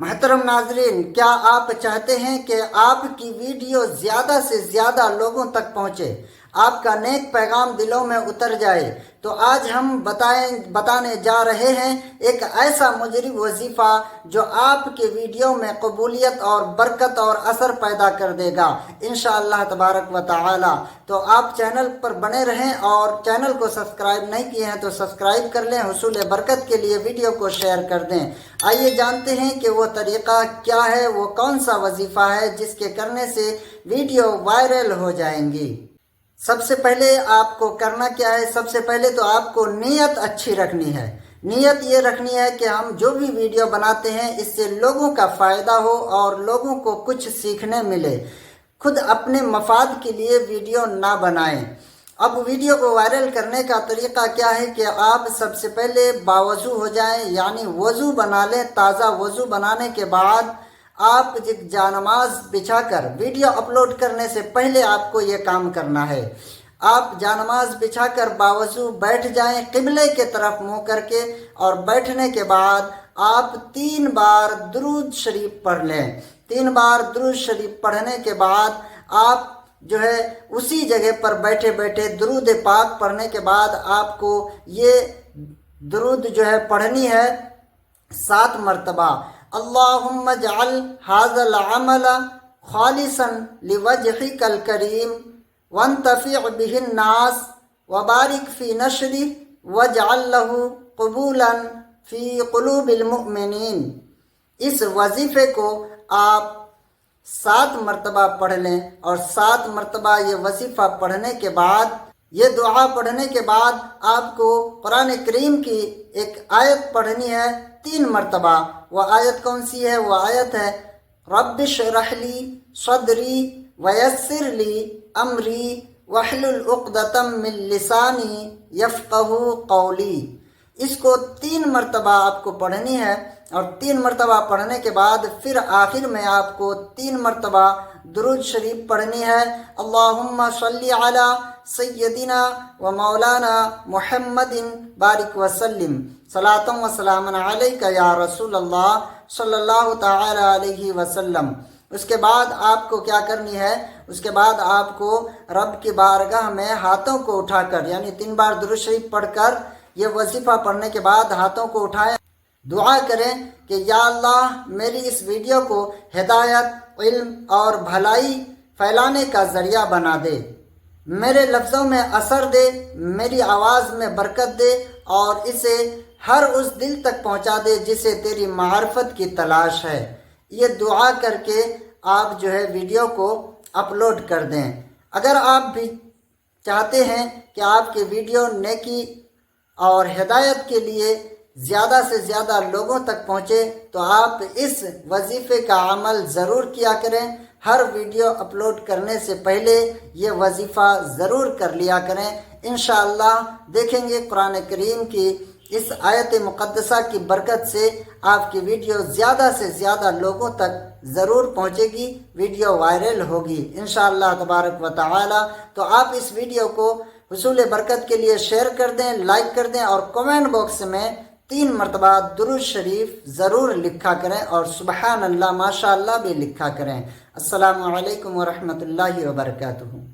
محترم ناظرین، کیا آپ چاہتے ہیں کہ آپ کی ویڈیو زیادہ سے زیادہ لوگوں تک پہنچے، آپ کا نیک پیغام دلوں میں اتر جائے؟ تو آج ہم بتانے جا رہے ہیں ایک ایسا مجرب وظیفہ جو آپ کے ویڈیو میں قبولیت اور برکت اور اثر پیدا کر دے گا انشاءاللہ تبارک و تعالی۔ تو آپ چینل پر بنے رہیں، اور چینل کو سبسکرائب نہیں کیے ہیں تو سبسکرائب کر لیں، حصول برکت کے لیے ویڈیو کو شیئر کر دیں۔ آئیے جانتے ہیں کہ وہ طریقہ کیا ہے، وہ کون سا وظیفہ ہے جس کے کرنے سے ویڈیو وائرل ہو جائیں گی۔ سب سے پہلے آپ کو کرنا کیا ہے؟ سب سے پہلے تو آپ کو نیت اچھی رکھنی ہے۔ نیت یہ رکھنی ہے کہ ہم جو بھی ویڈیو بناتے ہیں اس سے لوگوں کا فائدہ ہو اور لوگوں کو کچھ سیکھنے ملے، خود اپنے مفاد کے لیے ویڈیو نہ بنائیں۔ اب ویڈیو کو وائرل کرنے کا طریقہ کیا ہے کہ آپ سب سے پہلے باوضو ہو جائیں، یعنی وضو بنا لیں۔ تازہ وضو بنانے کے بعد آپ جانماز بچھا کر، ویڈیو اپلوڈ کرنے سے پہلے آپ کو یہ کام کرنا ہے۔ آپ جانماز بچھا کر باوضو بیٹھ جائیں قبلے کے طرف منہ کر کے، اور بیٹھنے کے بعد آپ 3 بار درود شریف پڑھ لیں۔ 3 بار درود شریف پڑھنے کے بعد آپ اسی جگہ پر بیٹھے بیٹھے درود پاک پڑھنے کے بعد آپ کو یہ درود پڑھنی ہے 7 مرتبہ۔ اللہم اجعل ھذا العمل خالصا لوجہک الکریم وانتفع بہ الناس وبارک فی نشرہ واجعل لہ قبولا فی قلوب المؤمنین۔ اس وظیفے کو آپ 7 مرتبہ پڑھ لیں، اور 7 مرتبہ یہ وظیفہ پڑھنے کے بعد، یہ دعا پڑھنے کے بعد آپ کو قرآن کریم کی ایک آیت پڑھنی ہے 3 مرتبہ۔ وہ آیت کون سی ہے؟ وہ آیت ہے رب اشرح لی صدری ویسر لی امری واحلل عقدۃ من لسانی یفقہوا قولی۔ اس کو 3 مرتبہ آپ کو پڑھنی ہے، اور 3 مرتبہ پڑھنے کے بعد پھر آخر میں آپ کو 3 مرتبہ درود شریف پڑھنی ہے۔ اللہم صلی علی سیدنا و مولانا محمد بارک وسلم، صلاۃ و سلام علیک یا رسول اللہ صلی اللہ تعالی علیہ وسلم۔ اس کے بعد آپ کو کیا کرنی ہے؟ اس کے بعد آپ کو رب کی بارگاہ میں ہاتھوں کو اٹھا کر، یعنی 3 بار درود شریف پڑھ کر یہ وظیفہ پڑھنے کے بعد ہاتھوں کو اٹھائیں، دعا کریں کہ یا اللہ میری اس ویڈیو کو ہدایت، علم اور بھلائی پھیلانے کا ذریعہ بنا دے، میرے لفظوں میں اثر دے، میری آواز میں برکت دے، اور اسے ہر اس دل تک پہنچا دے جسے تیری معرفت کی تلاش ہے۔ یہ دعا کر کے آپ ویڈیو کو اپلوڈ کر دیں۔ اگر آپ بھی چاہتے ہیں کہ آپ کی ویڈیو نیکی اور ہدایت کے لیے زیادہ سے زیادہ لوگوں تک پہنچے، تو آپ اس وظیفے کا عمل ضرور کیا کریں۔ ہر ویڈیو اپلوڈ کرنے سے پہلے یہ وظیفہ ضرور کر لیا کریں۔ انشاءاللہ دیکھیں گے قرآن کریم کی اس آیت مقدسہ کی برکت سے آپ کی ویڈیو زیادہ سے زیادہ لوگوں تک ضرور پہنچے گی، ویڈیو وائرل ہوگی انشاءاللہ تبارک و تعالی۔ تو آپ اس ویڈیو کو حصول برکت کے لیے شیئر کر دیں، لائک کر دیں، اور کمنٹ باکس میں 3 مرتبہ درود شریف ضرور لکھا کریں، اور سبحان اللہ ماشاء اللہ بھی لکھا کریں۔ السلام علیکم ورحمۃ اللہ وبرکاتہ۔